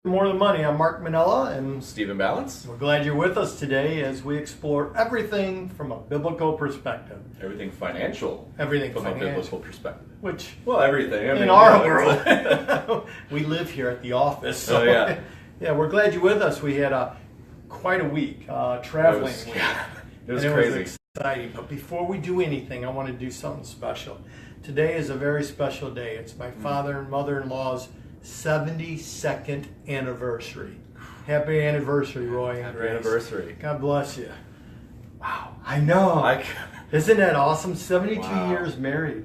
More Than Money. I'm Mark Manella, and Stephen Balance. we're glad you're with us today as we explore everything from a biblical perspective. Everything financial. Everything from financial. a biblical perspective. Which, Well, everything. I mean, in our you know, world, we live here at the office. So Oh, yeah. yeah, we're glad you're with us. We had quite a week traveling. It was and crazy. It was exciting. But before we do anything, I want to do something special. Today is a very special day. It's my father and mother-in-law's 72nd anniversary. Happy anniversary, Roy and Happy Grace. anniversary. God bless you. Wow, I know. I, Isn't that awesome? 72 Wow. years married.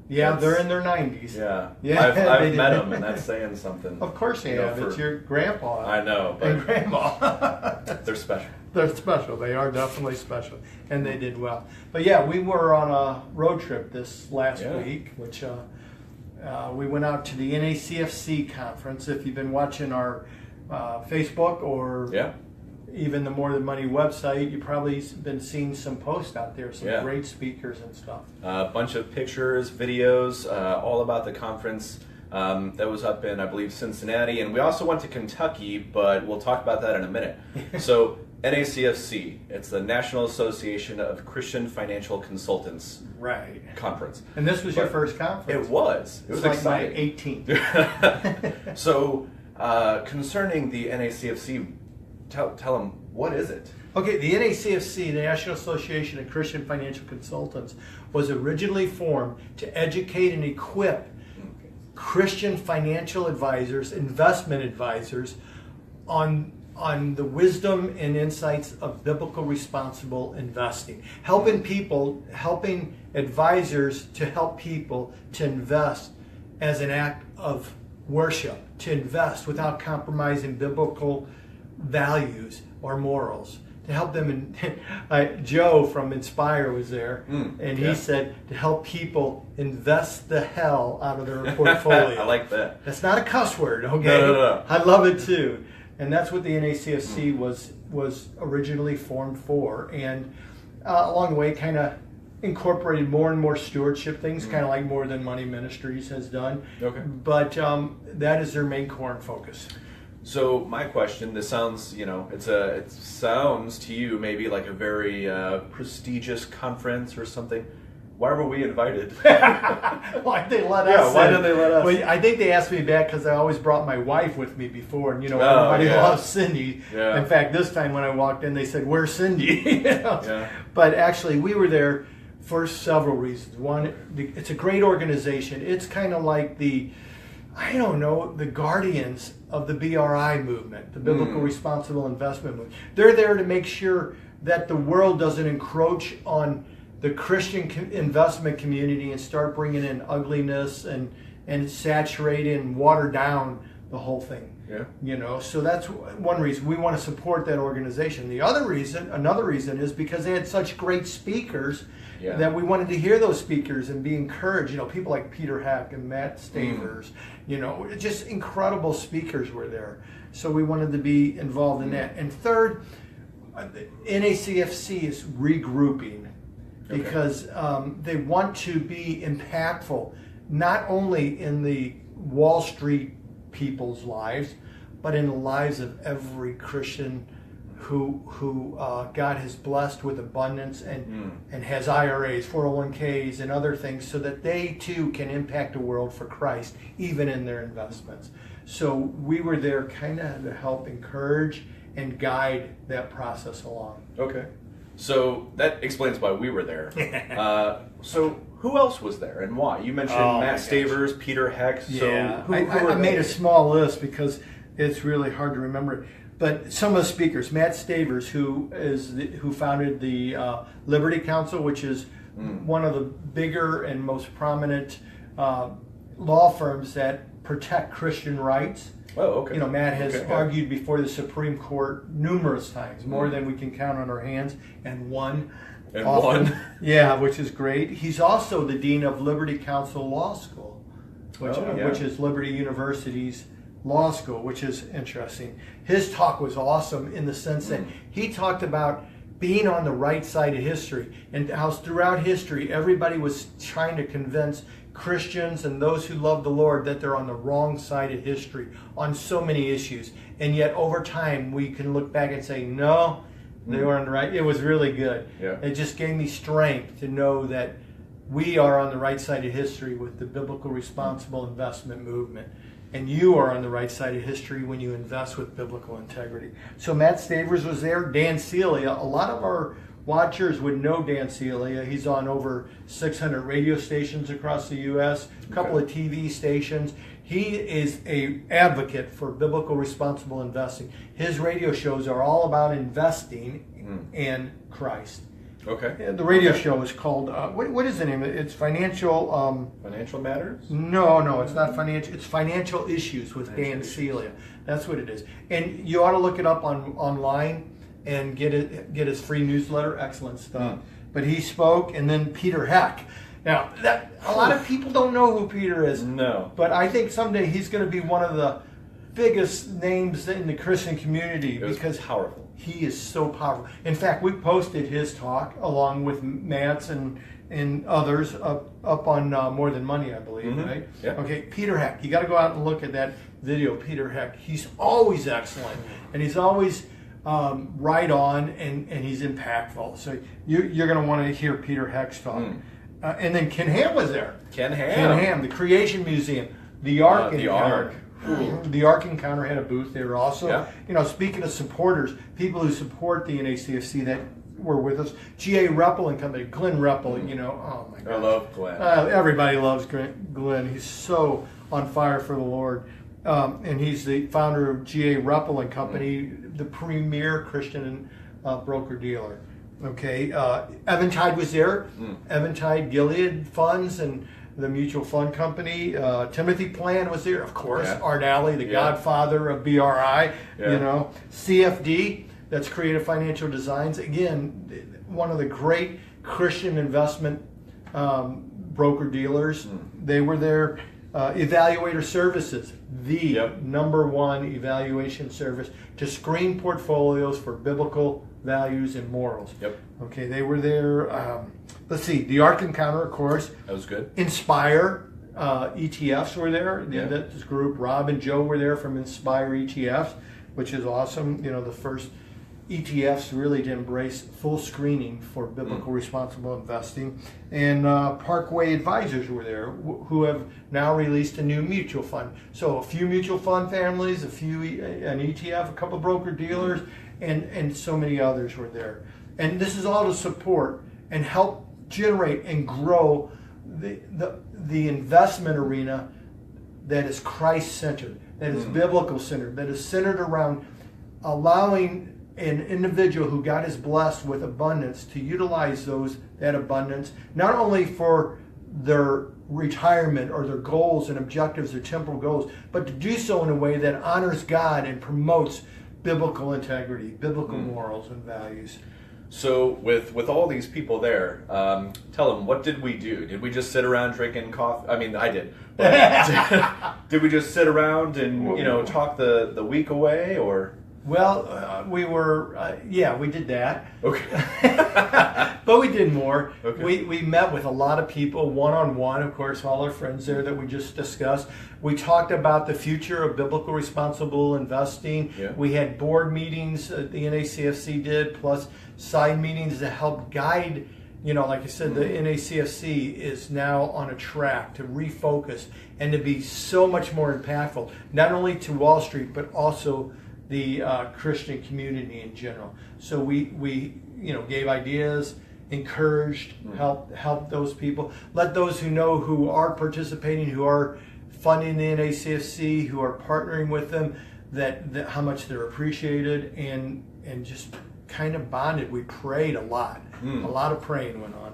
Yeah, That's- they're in their 90s. yeah. Yeah, I've they met did. him, and that's saying something. Of course they You know, have. It's for- your grandpa I know, and but grandma. they're special. They're special. They are definitely special, and they did well. But yeah, we were on a road trip this last Yeah. week, which we went out to the NACFC conference. If you've been watching our Facebook or Yeah. even the More Than Money website, you've probably been seeing some posts out there, some Yeah. great speakers and stuff. A bunch of pictures, videos, all about the conference. That was up in, I believe, Cincinnati. And we also went to Kentucky, but we'll talk about that in a minute. So, NACFC, it's the National Association of Christian Financial Consultants Right. Conference. And this was your But first conference. It was. It was It's like exciting. my 18th. So, concerning the NACFC, tell them, what is it? Okay, the NACFC, the National Association of Christian Financial Consultants, was originally formed to educate and equip Christian financial advisors, investment advisors, on the wisdom and insights of biblical responsible investing. Helping advisors to help people to invest as an act of worship, to invest without compromising biblical values or morals. To help them, Joe from Inspire was there, and he yeah. said to help people invest the hell out of their portfolio. I like that. That's not a cuss word, okay? No. I love it too, and that's what the NACFC was originally formed for, and along the way, kind of incorporated more and more stewardship things, kind of like More Than Money Ministries has done. Okay. But that is their main core and focus. So my question, this sounds, it sounds to you maybe like a very prestigious conference or something. Why were we invited? Why did they let us? why in? did they let us? Well, I think they asked me back because I always brought my wife with me before, and Oh, everybody yeah. loves Cindy. Yeah. In fact, this time when I walked in, they said, "Where's Cindy?" Yeah. But actually, we were there for several reasons. One, it's a great organization. It's kind of like the guardians of the BRI movement, the Biblical Responsible Investment movement. They're there to make sure that the world doesn't encroach on the Christian investment community and start bringing in ugliness and saturate and water down the whole thing. Yeah. So that's one reason we want to support that organization. Another reason is because they had such great speakers that we wanted to hear those speakers and be encouraged. People like Peter Heck and Matt Stavers, just incredible speakers were there. So we wanted to be involved in that. And third, NACFC is regrouping because they want to be impactful, not only in the Wall Street people's lives, but in the lives of every Christian who God has blessed with abundance and has IRAs, 401ks, and other things, so that they too can impact the world for Christ, even in their investments. So we were there kind of to help encourage and guide that process along. Okay. So that explains why we were there. So who else was there and why? You mentioned Matt Stavers, Peter Heck. So who I were made they? a small list because it's really hard to remember. But some of the speakers, Matt Stavers, who founded the Liberty Council, which is one of the bigger and most prominent law firms that protect Christian rights. Oh, okay. Matt has argued before the Supreme Court numerous times, more than we can count on our hands, and won. And often. won. Yeah, which is great. He's also the dean of Liberty Council Law School, which is Liberty University's law school, which is interesting. His talk was awesome in the sense that he talked about being on the right side of history and how throughout history everybody was trying to convince Christians and those who love the Lord that they're on the wrong side of history on so many issues. And yet over time we can look back and say, no, they were on the right. It was really good. Yeah. It just gave me strength to know that we are on the right side of history with the biblical responsible investment movement. And you are on the right side of history when you invest with biblical integrity. So Matt Stavers was there. Dan Celia. A lot of our watchers would know Dan Celia. He's on over 600 radio stations across the U.S., a couple of TV stations. He is a advocate for biblical responsible investing. His radio shows are all about investing in Christ. Okay. The radio show is called, what is the name of it? It's Financial... Financial Matters? No, it's not financial. It's Financial Issues with Dan Celia. That's what it is. And you ought to look it up online and get his free newsletter. Excellent stuff. But he spoke, and then Peter Heck. Now, a lot of people don't know who Peter is. No. But I think someday he's going to be one of the biggest names in the Christian community because powerful. He is so powerful. In fact, we posted his talk along with Matt's and others up on More Than Money, I believe, right? Yeah. Okay, Peter Heck. You got to go out and look at that video, Peter Heck. He's always excellent, and he's always right on, and he's impactful. So you're going to want to hear Peter Heck's talk. And then Ken Ham was there. Ken Ham, the Creation Museum, the Ark the Encounter. Ark. The Ark Encounter had a booth there also. Yeah. Speaking of supporters, people who support the NACFC that were with us, G.A. Ruppel and company, Glenn Ruppel, oh my God. I love Glenn. Everybody loves Glenn. He's so on fire for the Lord. And he's the founder of G.A. Ruppel and company, the premier Christian broker-dealer. Okay, Eventide was there. Eventide, Gilead Funds, and the mutual fund company. Timothy Plan was there, of course. Yeah. Art Alley, the godfather of BRI. CFD, that's Creative Financial Designs. Again, one of the great Christian investment broker-dealers. They were there. Evaluator Services, the number one evaluation service to screen portfolios for biblical values and morals. Okay, they were there. Let's see, the Ark Encounter, of course. That was good. Inspire ETFs were there. This group, Rob and Joe were there from Inspire ETFs, which is awesome. The first ETFs really to embrace full screening for biblical responsible investing. And Parkway Advisors were there, who have now released a new mutual fund. So a few mutual fund families, an ETF, a couple broker dealers, and so many others were there. And this is all to support and help generate and grow the investment arena that is Christ-centered, that is biblical-centered, that is centered around allowing an individual who God has blessed with abundance to utilize that abundance, not only for their retirement or their goals and objectives, their temporal goals, but to do so in a way that honors God and promotes biblical integrity, biblical morals and values. So with all these people there, tell them, what did we do? Did we just sit around drinking coffee? I mean, I did. But did we just sit around and talk the week away, or? Well, we were, we did that. Okay. But we did more. Okay. We met with a lot of people, one-on-one, of course, all our friends there that we just discussed. We talked about the future of biblical responsible investing. Yeah. We had board meetings, the NACFC did, plus side meetings to help guide, like I said, the NACFC is now on a track to refocus and to be so much more impactful, not only to Wall Street, but also the Christian community in general. So we gave ideas, encouraged, helped those people, let those who are participating, who are funding the NACFC, who are partnering with them, that how much they're appreciated, and just kind of bonded. We prayed a lot. A lot of praying went on.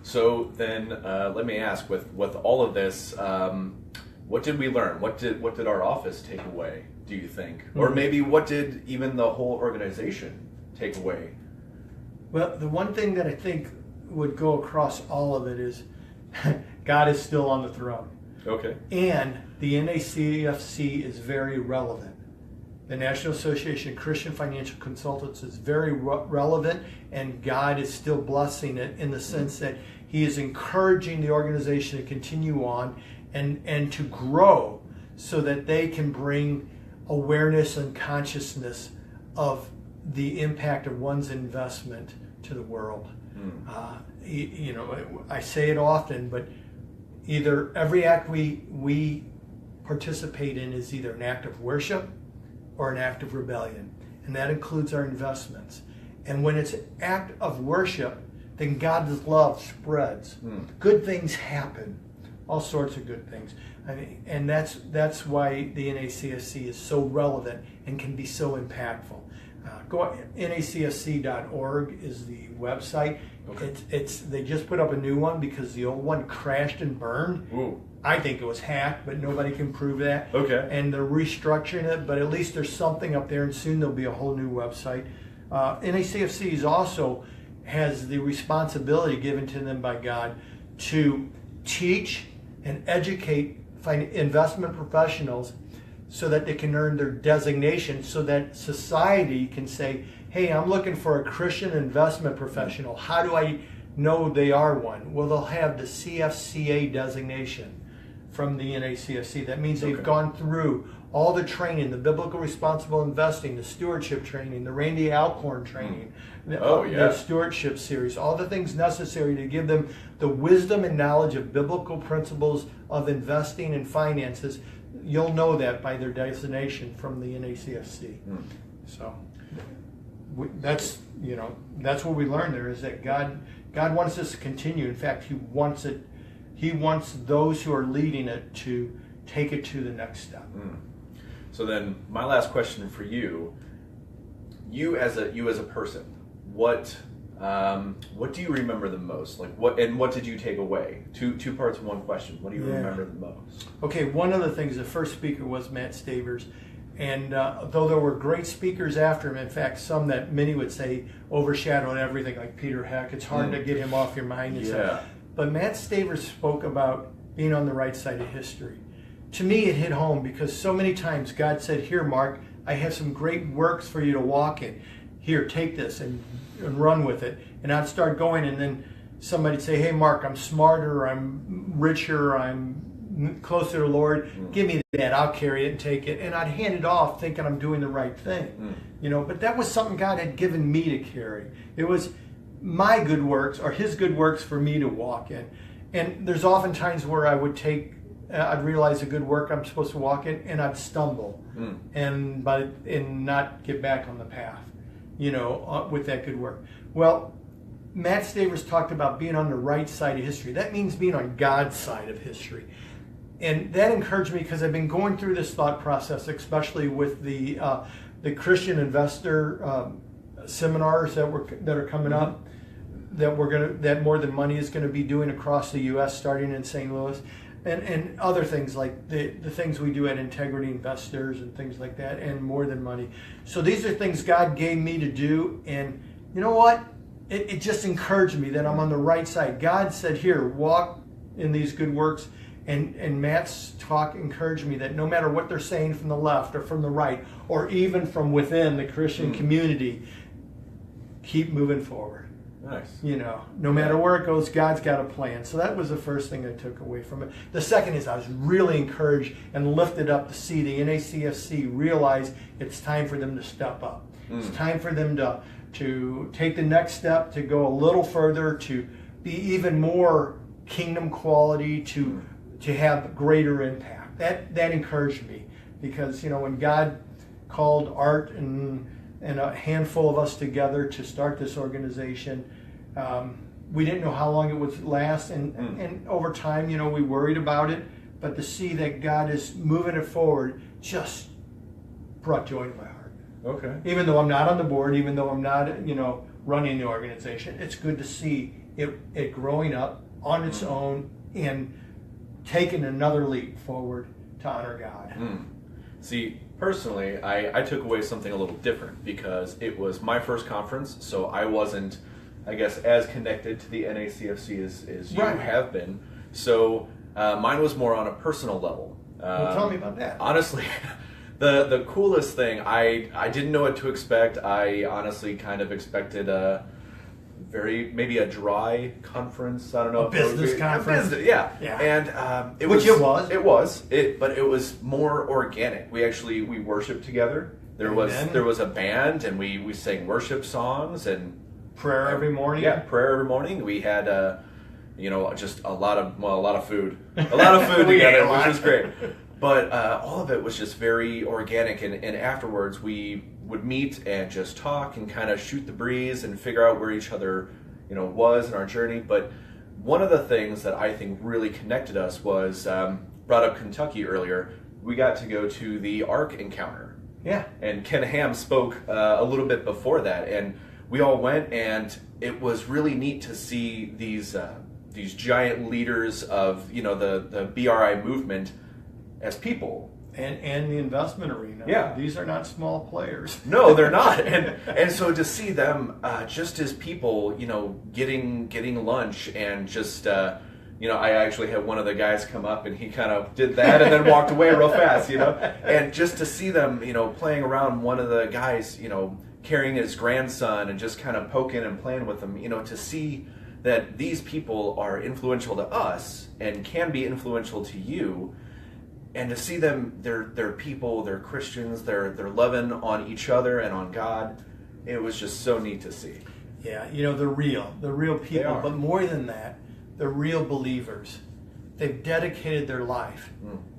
So then, let me ask, with all of this, what did we learn? What did our office take away, do you think? Or maybe what did even the whole organization take away? Well, the one thing that I think would go across all of it is God is still on the throne. Okay. And the NACFC is very relevant. The National Association of Christian Financial Consultants is very relevant, and God is still blessing it in the sense that He is encouraging the organization to continue on and to grow so that they can bring awareness and consciousness of the impact of one's investment to the world. You know, I say it often, but either every act we participate in is either an act of worship or an act of rebellion, and that includes our investments. And when it's an act of worship, then God's love spreads. Good things happen, all sorts of good things. I mean, and that's why the NACFC is so relevant and can be so impactful. NACFC.org is the website. Okay. They just put up a new one because the old one crashed and burned. Ooh. I think it was hacked, but nobody can prove that. Okay. And they're restructuring it, but at least there's something up there, and soon there'll be a whole new website. NACFC also has the responsibility given to them by God to teach and educate investment professionals so that they can earn their designation, so that society can say, hey, I'm looking for a Christian investment professional. How do I know they are one? Well, they'll have the CFCA designation from the NACFC. That means they've gone through all the training, the biblical responsible investing, the stewardship training, the Randy Alcorn training, the stewardship series, all the things necessary to give them the wisdom and knowledge of biblical principles of investing and finances. You'll know that by their designation from the NACFC. So that's what we learned there, is that God wants us to continue. In fact, He wants those who are leading it to take it to the next step. So then, my last question for you: you as a person, what do you remember the most? Like what did you take away? Two parts, one question. What do you remember the most? Okay, one of the things, the first speaker was Matt Stavers, and though there were great speakers after him, in fact, some that many would say overshadowed everything, like Peter Heck. It's hard to get him off your mind. And stuff. But Matt Stavers spoke about being on the right side of history. To me, it hit home because so many times God said, here, Mark, I have some great works for you to walk in. Here, take this and run with it. And I'd start going, and then somebody'd say, hey, Mark, I'm smarter, I'm richer, I'm closer to the Lord. Give me that. I'll carry it and take it. And I'd hand it off thinking I'm doing the right thing. But that was something God had given me to carry. It was my good works or His good works for me to walk in. And there's often times where I'd realize a good work I'm supposed to walk in, and I'd stumble and not get back on the path, with that good work. Well, Matt Stavers talked about being on the right side of history. That means being on God's side of history. And that encouraged me because I've been going through this thought process, especially with the Christian investor seminars that are coming up, that More Than Money is going to be doing across the U.S. starting in St. Louis. And other things like the things we do at Integrity Investors and things like that, and More Than Money. So these are things God gave me to do, and you know what? It just encouraged me that I'm on the right side. God said, here, walk in these good works, and Matt's talk encouraged me that no matter what they're saying from the left or from the right, or even from within the Christian community, keep moving forward. Nice. No matter where it goes, God's got a plan. So that was the first thing I took away from it. The second is I was really encouraged and lifted up to see the NACFC realize it's time for them to step up. It's time for them to take the next step, to go a little further, to be even more kingdom quality, to have greater impact. That encouraged me because, when God called Art and a handful of us together to start this organization, we didn't know how long it would last, and over time, we worried about it, but to see that God is moving it forward just brought joy to my heart. Okay. Even though I'm not on the board, even though I'm not, running the organization, it's good to see it growing up on its own and taking another leap forward to honor God. See, personally, I took away something a little different because it was my first conference, so I wasn't, I guess, as connected to the NACFC as you have been. So mine was more on a personal level. Well, tell me about that. Honestly, the coolest thing, I didn't know what to expect. I honestly kind of expected a maybe a dry conference. I don't know. A business conference. Yeah. And Which it was. It was. But it was more organic. We worshiped together. There was a band, and we sang worship songs and prayer every morning. Yeah, prayer every morning. We had just a lot of food, together, which was great. But all of it was just very organic, and afterwards we would meet and just talk and kind of shoot the breeze and figure out where each other, was in our journey. But one of the things that I think really connected us was, brought up Kentucky earlier, we got to go to the Ark Encounter. Yeah. And Ken Ham spoke a little bit before that, and we all went, and it was really neat to see these giant leaders of, the BRI movement as people. And the investment arena. Yeah. These are not small players. No, they're not. And so to see them just as people, getting lunch and just, I actually had one of the guys come up and he kind of did that and then walked away real fast, And just to see them, playing around one of the guys, carrying his grandson and just kind of poking and playing with them, to see that these people are influential to us and can be influential to you. And to see them, they're people, they're Christians, they're loving on each other and on God. It was just so neat to see. Yeah, they're real people. But more than that, they're real believers. They've dedicated their life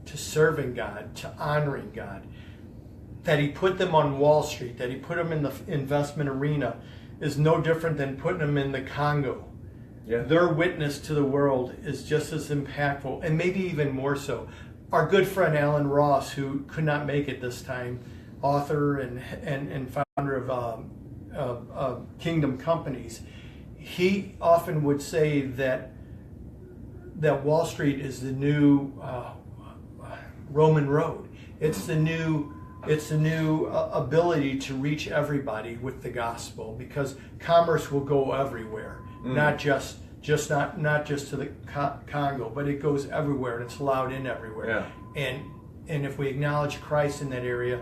to serving God, to honoring God. That He put them on Wall Street, that He put them in the investment arena, is no different than putting them in the Congo. Yeah. Their witness to the world is just as impactful, and maybe even more so. Our good friend Alan Ross, who could not make it this time, author and founder of Kingdom Companies, he often would say that Wall Street is the new Roman road. It's the new ability to reach everybody with the gospel, because commerce will go everywhere, not just to the Congo, but it goes everywhere, and it's allowed in everywhere. Yeah. And if we acknowledge Christ in that area,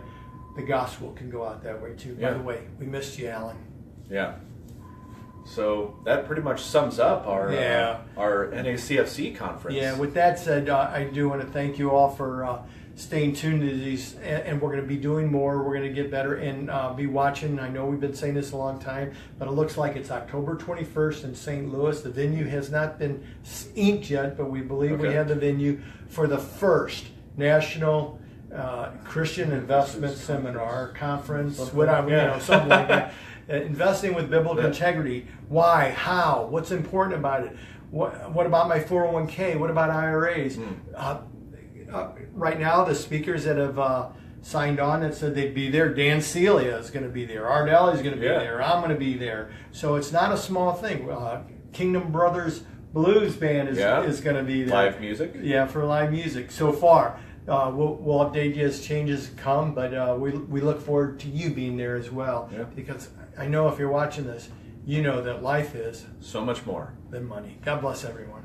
the gospel can go out that way too. Yeah. By the way, we missed you, Alan. Yeah. So that pretty much sums up our NACFC conference. Yeah. With that said, I do want to thank you all for staying tuned to these, and we're going to be doing more. We're going to get better and be watching. I know we've been saying this a long time, but it looks like it's October 21st in St. Louis. The venue has not been inked yet, but we believe we have the venue for the first National Christian Investment Seminar Conference, something like that. Investing with biblical integrity. Why? How? What's important about it? What about my 401k? What about IRAs? Right now, the speakers that have signed on and said they'd be there, Dan Celia is going to be there, Ardell is going to be there, I'm going to be there. So it's not a small thing. Kingdom Brothers Blues Band is going to be there. Live music? Yeah, for live music so far. We'll update you as changes come, but we look forward to you being there as well. Yeah. Because I know if you're watching this, you know that life is so much more than money. God bless everyone.